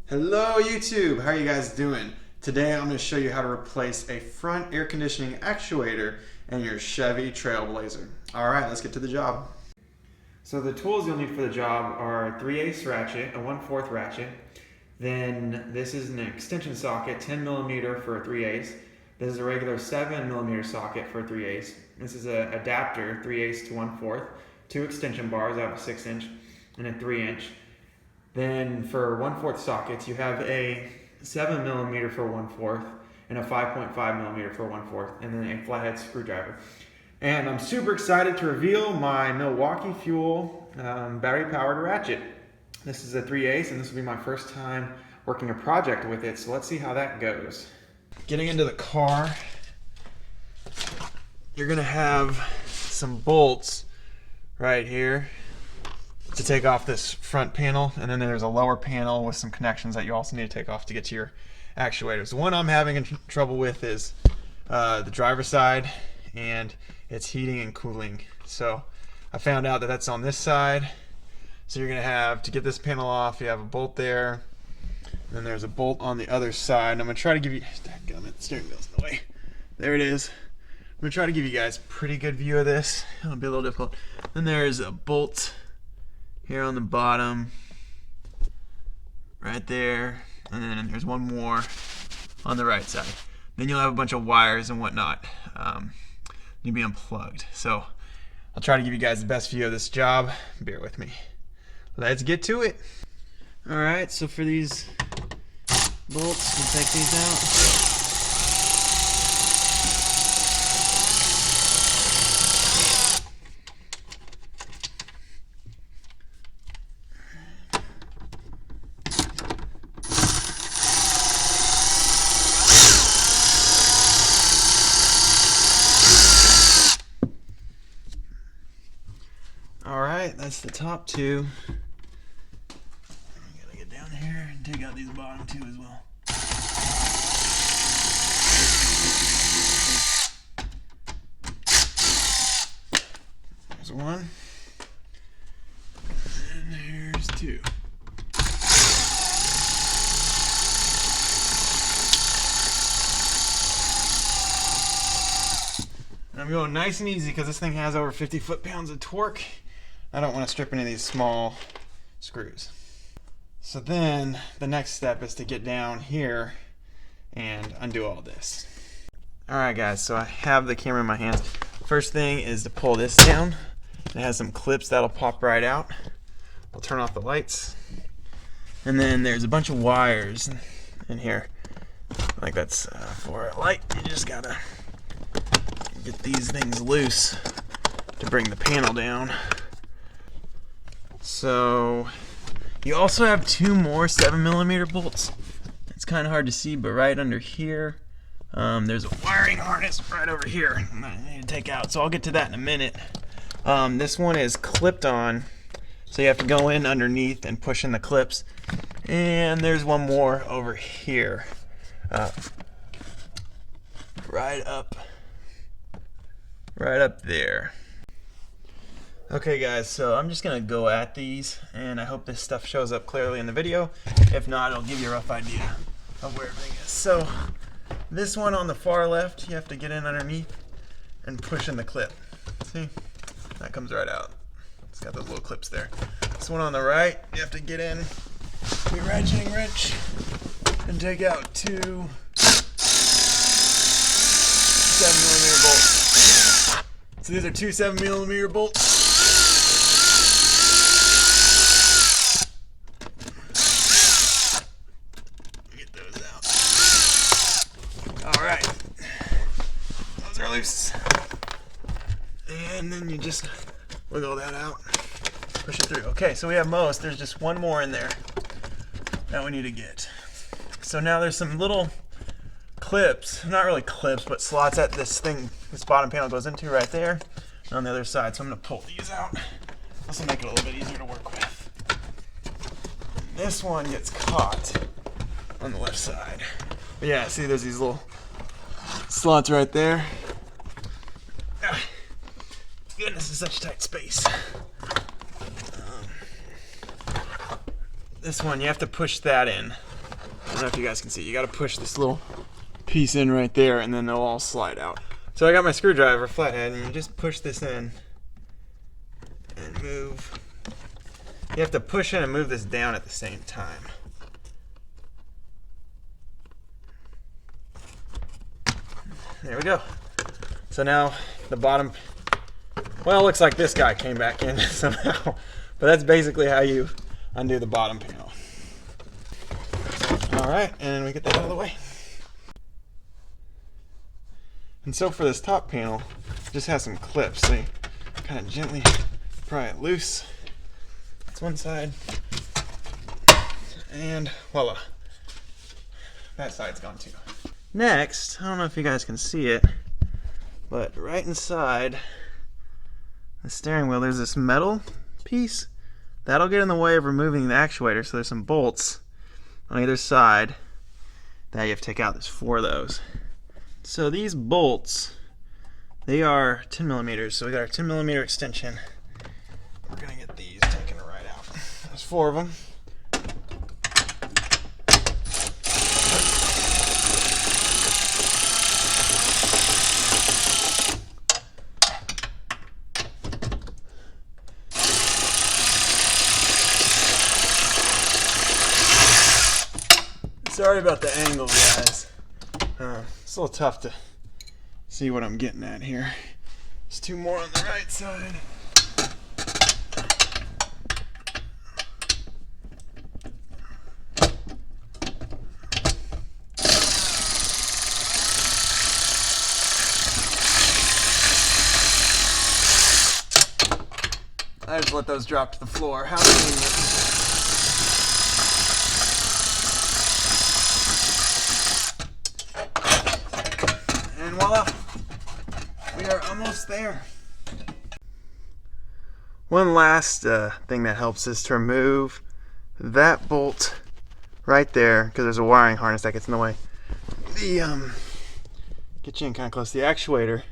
Hello YouTube, how are you guys doing? Today I'm going to show you how to replace a front air conditioning actuator in your Chevy Trailblazer. Alright, let's get to the job. So the tools you'll need for the job are a 3/8 ratchet, a 1/4 ratchet, then this is an extension socket, 10mm for a 3/8. This is a regular 7mm socket for a 3/8. This is an adapter, 3/8 to 1/4. Two extension bars, I have a 6" and a 3". Then for 1/4 sockets, you have a 7mm for 1/4 and a 5.5mm for 1/4, and then a flathead screwdriver. And I'm super excited to reveal my Milwaukee Fuel battery-powered ratchet. This is a 3/8, and this will be my first time working a project with it, so let's see how that goes. Getting into the car, you're gonna have some bolts right here to take off this front panel, and then there's a lower panel with some connections that you also need to take off to get to your actuators. The one I'm having trouble with is the driver's side, and it's heating and cooling. So I found out that that's on this side. So you're gonna have to get this panel off. You have a bolt there, and then there's a bolt on the other side. And I'm gonna try to give you, dadgummit, the steering wheel's in the way. There it is. I'm gonna try to give you guys a pretty good view of this. It'll be a little difficult. Then there's a bolt here on the bottom, right there, and then there's one more on the right side. Then you'll have a bunch of wires and whatnot need to be unplugged. So I'll try to give you guys the best view of this job. Bear with me. Let's get to it. All right, so for these bolts, we'll take these out. Alright, that's the top two. I gotta get down here and take out these bottom two as well. There's one. And here's two. And I'm going nice and easy because this thing has over 50 foot-pounds of torque. I don't want to strip any of these small screws. So then the next step is to get down here and undo all this. Alright guys, so I have the camera in my hands. First thing is to pull this down. It has some clips that'll pop right out. I'll turn off the lights. And then there's a bunch of wires in here. Like that's for a light. You just gotta get these things loose to bring the panel down. So you also have two more 7mm bolts. It's kind of hard to see, but right under here there's a wiring harness right over here that I need to take out, so I'll get to that in a minute. This one is clipped on, so you have to go in underneath and push in the clips. And there's one more over here, right up there. Okay guys, so I'm just gonna go at these, and I hope this stuff shows up clearly in the video. If not, it'll give you a rough idea of where everything is. So this one on the far left, you have to get in underneath and push in the clip. See, that comes right out. It's got those little clips there. This one on the right, you have to get in, be ratcheting wrench, and take out two 7mm bolts. So these are two 7mm bolts. Loose. And then you just wiggle that out, push it through. Okay, so we have most. There's just one more in there that we need to get. So now there's some little clips, not really clips, but slots that this bottom panel goes into right there, and on the other side. So I'm going to pull these out. This will make it a little bit easier to work with. This one gets caught on the left side. But yeah, see there's these little slots right there. Goodness, it's such tight space. This one, you have to push that in. I don't know if you guys can see. You got to push this little piece in right there, and then they'll all slide out. So I got my screwdriver, flathead, and you just push this in and move. You have to push in and move this down at the same time. There we go. So now the bottom, well, it looks like this guy came back in somehow, but that's basically how you undo the bottom panel. All right, and we get that out of the way. And so for this top panel, it just has some clips. So you kind of gently pry it loose. That's one side. And voila. That side's gone too. Next, I don't know if you guys can see it, but right inside the steering wheel, there's this metal piece. That'll get in the way of removing the actuator, so there's some bolts on either side that you have to take out. There's 4 of those. So these bolts, they are 10 millimeters. So we got our 10 millimeter extension. We're gonna get these taken right out. There's 4 of them. Sorry about the angle, guys. It's a little tough to see what I'm getting at here. There's 2 more on the right side. I just let those drop to the floor. How convenient. And voila, we are almost there. One last thing that helps is to remove that bolt right there, because there's a wiring harness that gets in the way. The get you in kind of close. The actuator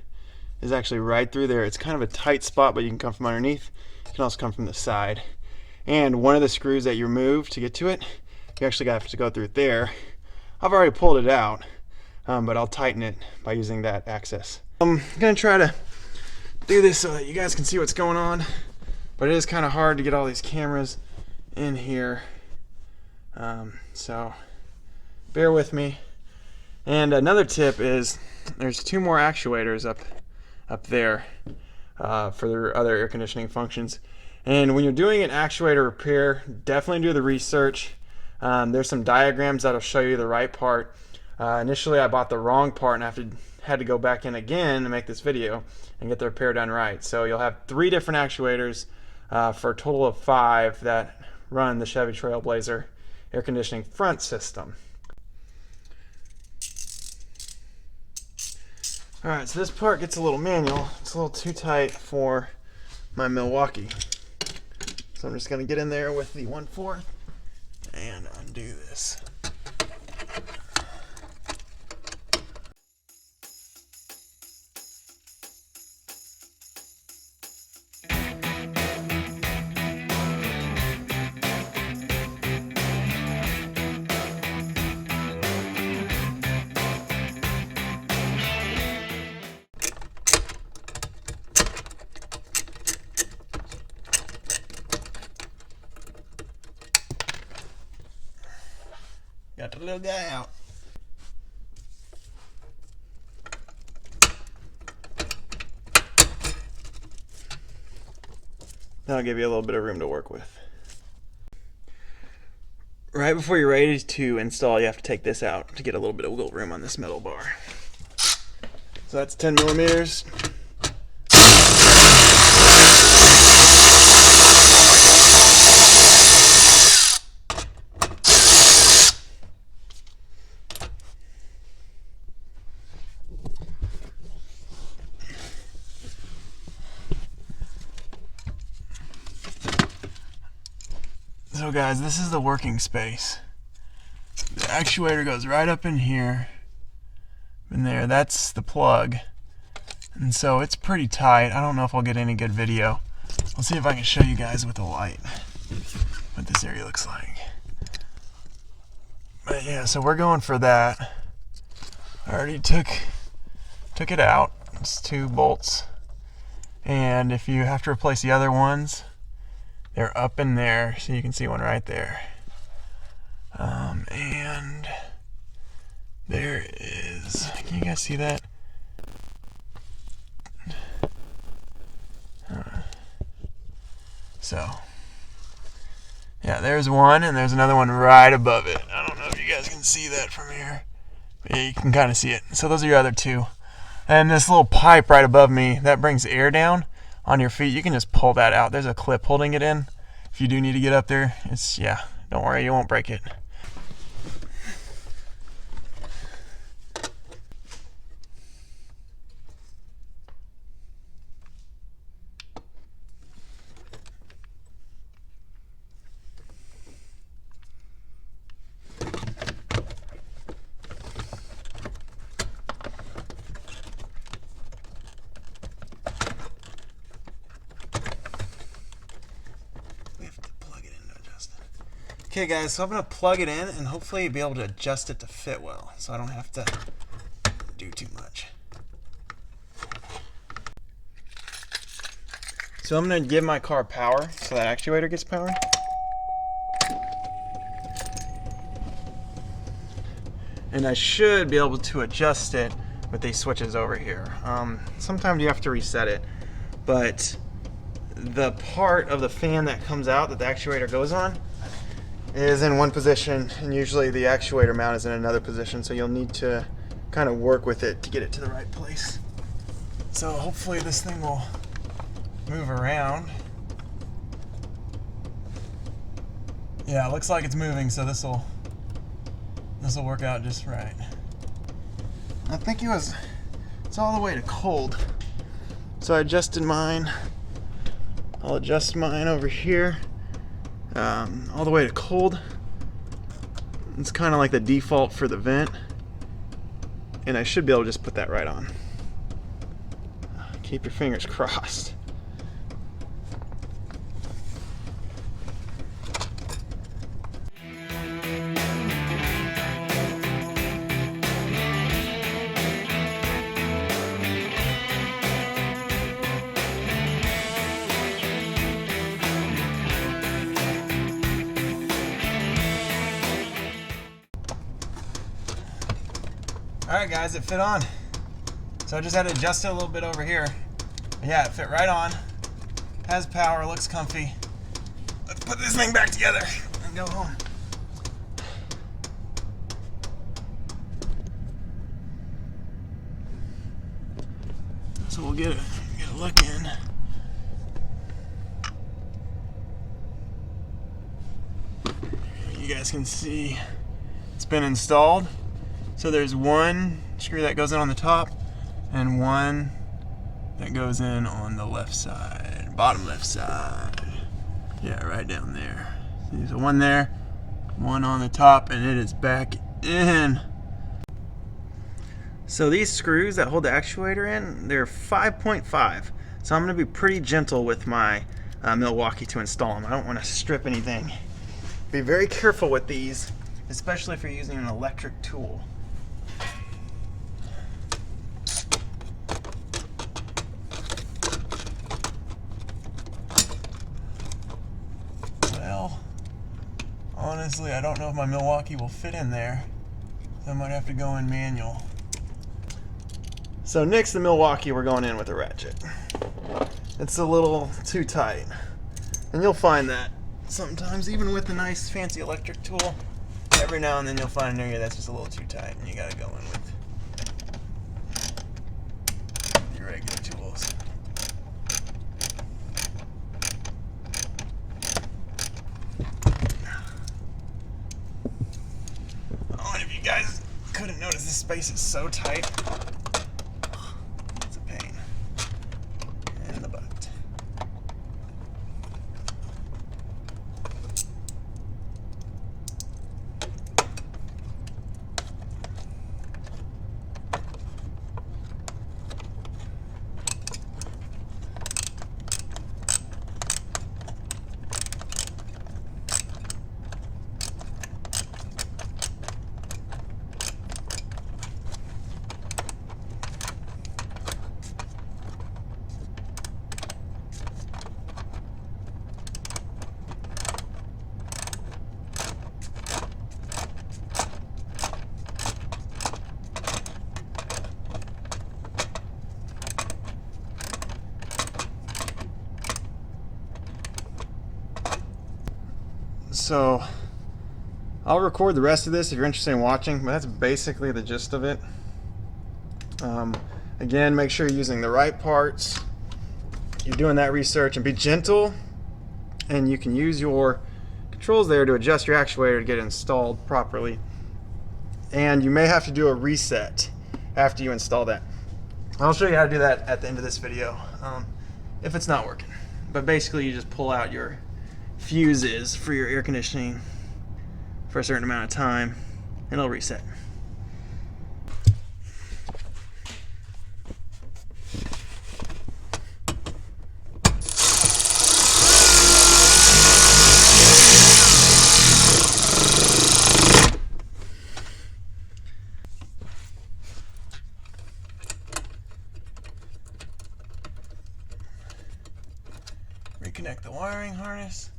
is actually right through there. It's kind of a tight spot, but you can come from underneath. You can also come from the side. And one of the screws that you remove to get to it, you actually have to go through it there. I've already pulled it out. But I'll tighten it by using that access. I'm gonna try to do this so that you guys can see what's going on, but it is kind of hard to get all these cameras in here, so bear with me. And another tip is there's 2 more actuators up there for their other air conditioning functions. And when you're doing an actuator repair, definitely do the research. There's some diagrams that'll show you the right part. Initially I bought the wrong part and had to go back in again to make this video and get the repair done right. So you'll have 3 different actuators for a total of 5 that run the Chevy Trailblazer air conditioning front system. Alright, so this part gets a little manual. It's a little too tight for my Milwaukee. So I'm just going to get in there with the 1/4 and undo this. Got the little guy out. That'll give you a little bit of room to work with. Right before you're ready to install, you have to take this out to get a little bit of wiggle room on this metal bar. So that's 10 millimeters. So guys, this is the working space. The actuator goes right up in here. In there, that's the plug. And so it's pretty tight. I don't know if I'll get any good video. I'll see if I can show you guys with a light what this area looks like. But But yeah, so we're going for that. I already took it out. It's 2 bolts. And if you have to replace the other ones, they're up in there, so you can see one right there. And there is, can you guys see that? So, yeah, there's one, and there's another one right above it. I don't know if you guys can see that from here. But yeah, you can kind of see it. So those are your other 2. And this little pipe right above me, that brings air down on your feet. You can just pull that out. There's a clip holding it in. If you do need to get up there, yeah, don't worry, you won't break it. Okay guys, so I'm going to plug it in and hopefully be able to adjust it to fit well, so I don't have to do too much. So I'm going to give my car power so that actuator gets power. And I should be able to adjust it with these switches over here. Sometimes you have to reset it, but the part of the fan that comes out that the actuator goes on is in one position, and usually the actuator mount is in another position, so you'll need to kind of work with it to get it to the right place. So hopefully this thing will move around. Yeah, it looks like it's moving, so this will work out just right. I think it's all the way to cold. So I adjusted mine. I'll adjust mine over here. All the way to cold. It's kind of like the default for the vent, and I should be able to just put that right on. Keep your fingers crossed. Alright guys, it fit on. So I just had to adjust it a little bit over here. But yeah, it fit right on. Has power, looks comfy. Let's put this thing back together and go home. So we'll get a look in. You guys can see it's been installed. So there's one screw that goes in on the top and one that goes in on the left side, bottom left side. Yeah, right down there. There's one there, one on the top, and it is back in. So these screws that hold the actuator in, they're 5.5. So I'm going to be pretty gentle with my Milwaukee to install them. I don't want to strip anything. Be very careful with these, especially if you're using an electric tool. Well, honestly, I don't know if my Milwaukee will fit in there, so I might have to go in manual. So next to Milwaukee, we're going in with a ratchet. It's a little too tight, and you'll find that sometimes, even with a nice fancy electric tool, every now and then you'll find an area that's just a little too tight, and you gotta go in with your regular tools. Oh, and if you guys couldn't notice, this space is so tight. It's a pain in the butt. So I'll record the rest of this if you're interested in watching, but that's basically the gist of it. Again, make sure you're using the right parts. You're doing that research, and be gentle, and you can use your controls there to adjust your actuator to get it installed properly. And you may have to do a reset after you install that. I'll show you how to do that at the end of this video if it's not working. But basically you just pull out your fuses for your air conditioning for a certain amount of time and it'll reset. Reconnect the wiring harness.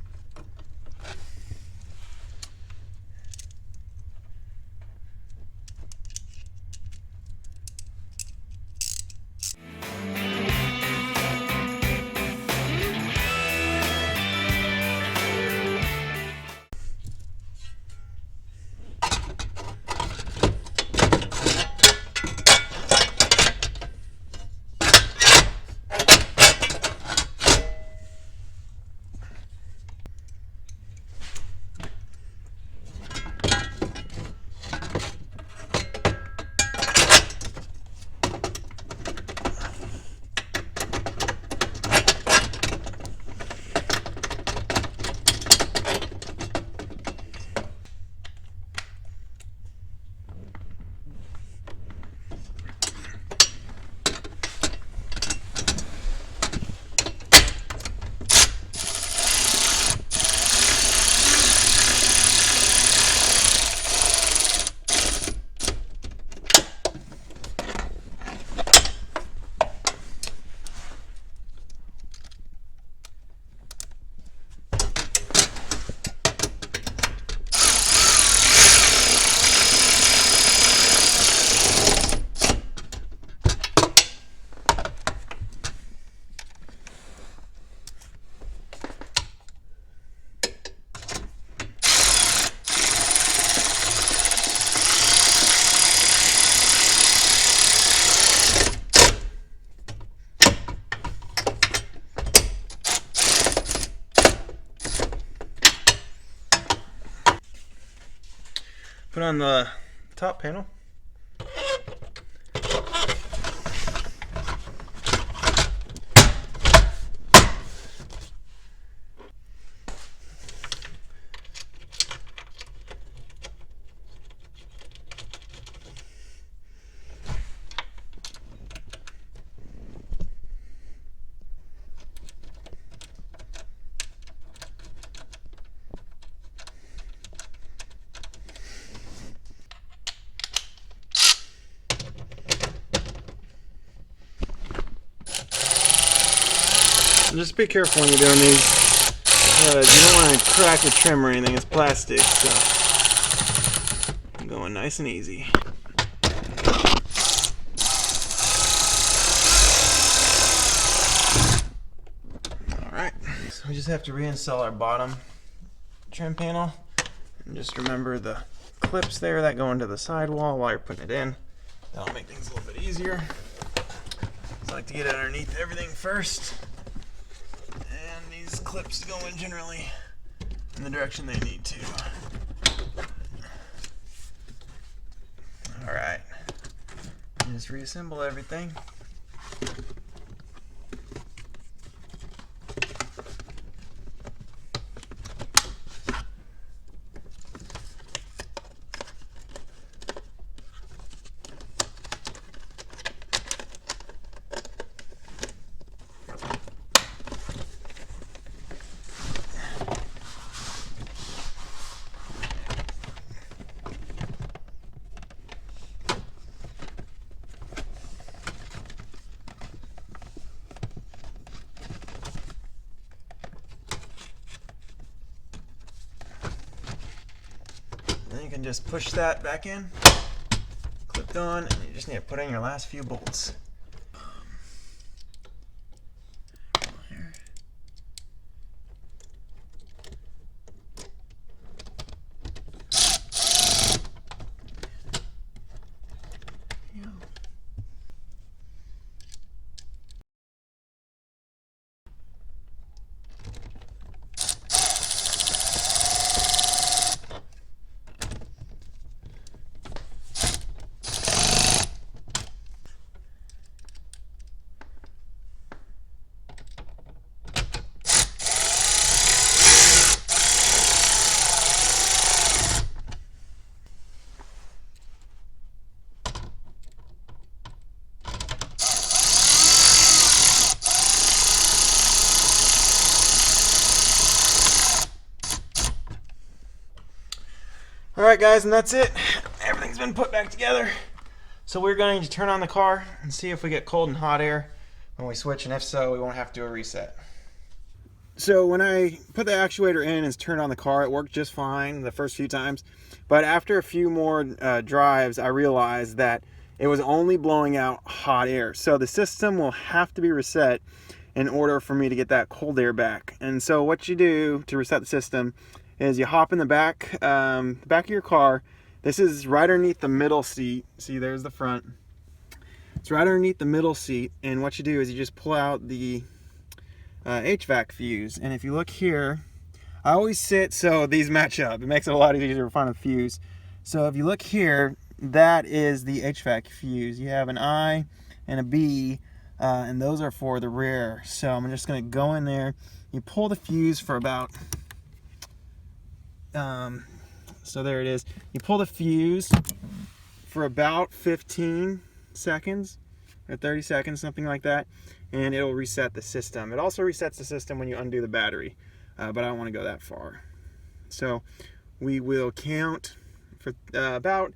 Put on the top panel. Just be careful when you're doing these. You don't want to crack the trim or anything. It's plastic, so I'm going nice and easy. Alright, so we just have to reinstall our bottom trim panel. And just remember the clips there that go into the sidewall while you're putting it in. That'll make things a little bit easier. So I like to get underneath everything first. These clips go in generally in the direction they need to. Alright, just reassemble everything. Then you can just push that back in, clipped on, and you just need to put in your last few bolts. Alright guys, and that's it. Everything's been put back together. So we're going to turn on the car and see if we get cold and hot air when we switch, and if so, we won't have to do a reset. So when I put the actuator in and turned on the car, it worked just fine the first few times. But after a few more drives, I realized that it was only blowing out hot air. So the system will have to be reset in order for me to get that cold air back. And so what you do to reset the system is you hop in the back of your car. This is right underneath the middle seat. See, there's the front. It's right underneath the middle seat, and what you do is you just pull out the HVAC fuse. And if you look here, I always sit so these match up. It makes it a lot easier to find a fuse. So if you look here, that is the HVAC fuse. You have an I and a B, and those are for the rear. So I'm just going to go in there. You pull the fuse for about so there it is. You pull the fuse for about 15 seconds or 30 seconds, something like that, and it'll reset the system. It also resets the system when you undo the battery, but I don't want to go that far. So we will count for about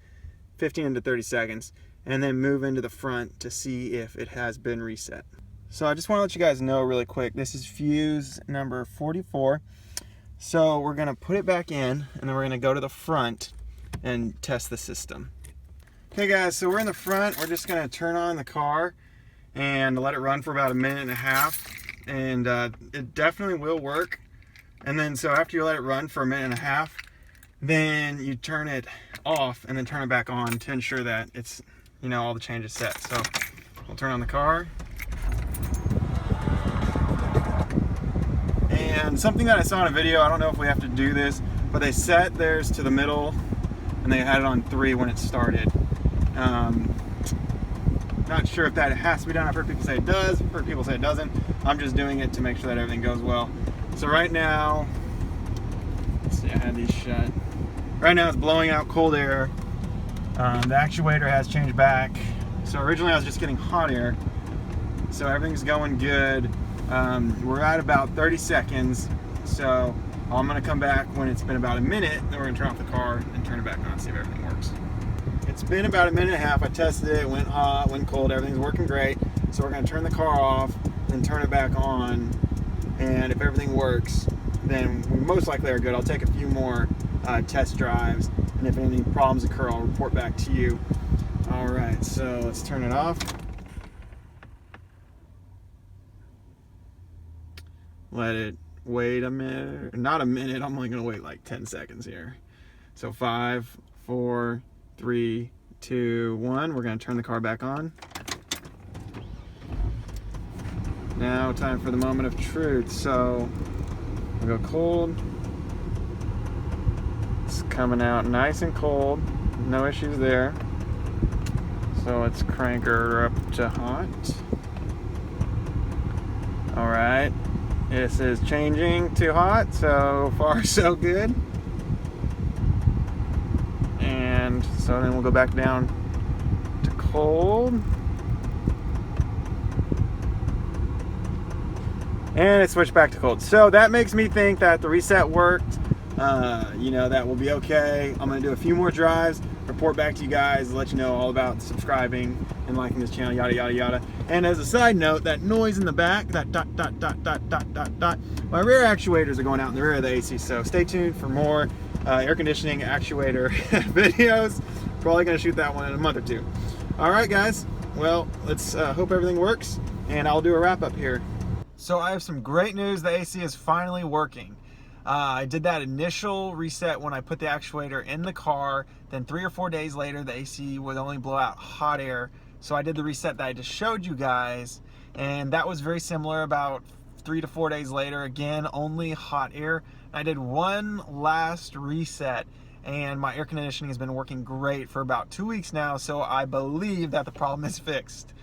15 to 30 seconds and then move into the front to see if it has been reset. So I just want to let you guys know really quick, this is fuse number 44. So we're going to put it back in, and then we're going to go to the front and test the system. Okay guys, so we're in the front. We're just going to turn on the car and let it run for about 1.5 minutes, and it definitely will work. And then so after you let it run for 1.5 minutes, then you turn it off and then turn it back on to ensure that it's, you know, all the changes set. So we'll turn on the car. And something that I saw in a video, I don't know if we have to do this, but they set theirs to the middle and they had it on 3 when it started. Not sure if that has to be done. I've heard people say it does, I've heard people say it doesn't. I'm just doing it to make sure that everything goes well. So right now, let's see, I had these shut. Right now it's blowing out cold air. The actuator has changed back. So originally I was just getting hot air. So everything's going good. We're at about 30 seconds, so I'm going to come back when it's been about 1 minute, then we're going to turn off the car and turn it back on, see if everything works. It's been about 1.5 minutes. I tested it, went hot, went cold, everything's working great. So we're going to turn the car off and turn it back on, and if everything works, then we most likely are good. I'll take a few more test drives, and if any problems occur, I'll report back to you. Alright, so let's turn it off. Let it wait a minute, not a minute, I'm only gonna wait like 10 seconds here. So 5, 4, 3, 2, 1, we're gonna turn the car back on. Now time for the moment of truth. So we'll go cold. It's coming out nice and cold, no issues there. So let's crank her up to hot. All right. This is changing to hot, so far so good. And so then we'll go back down to cold. And it switched back to cold. So that makes me think that the reset worked. You know, that will be okay. I'm gonna do a few more drives, report back to you guys, let you know all about subscribing and liking this channel, yada yada yada. And as a side note, that noise in the back, that dot dot dot dot dot dot dot, my rear actuators are going out in the rear of the AC, so stay tuned for more air conditioning actuator videos. Probably gonna shoot that one in a month or two. Alright guys, well, let's hope everything works, and I'll do a wrap up here. So I have some great news. The AC is finally working. I did that initial reset when I put the actuator in the car. Then 3 or 4 days later, the AC would only blow out hot air. So I did the reset that I just showed you guys, and that was very similar. About 3 to 4 days later, again, only hot air. I did one last reset, and my air conditioning has been working great for about 2 weeks now, so I believe that the problem is fixed.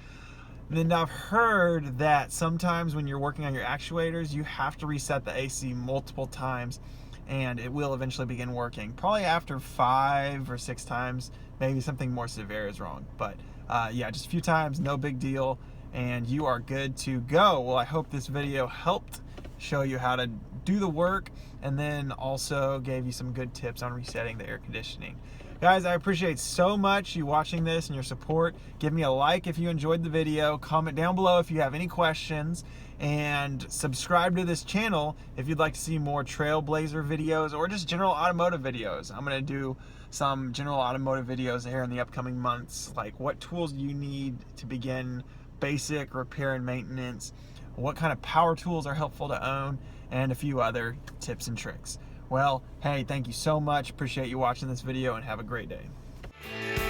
Then I've heard that sometimes when you're working on your actuators, you have to reset the AC multiple times, and it will eventually begin working. Probably after 5 or 6 times, maybe something more severe is wrong. But yeah, just a few times, no big deal, and you are good to go. Well, I hope this video helped show you how to do the work, and then also gave you some good tips on resetting the air conditioning. Guys, I appreciate so much you watching this and your support. Give me a like if you enjoyed the video, comment down below if you have any questions, and subscribe to this channel if you'd like to see more Trailblazer videos or just general automotive videos. I'm gonna do some general automotive videos here in the upcoming months, like what tools do you need to begin basic repair and maintenance, what kind of power tools are helpful to own, and a few other tips and tricks. Well, hey, thank you so much. Appreciate you watching this video, and have a great day.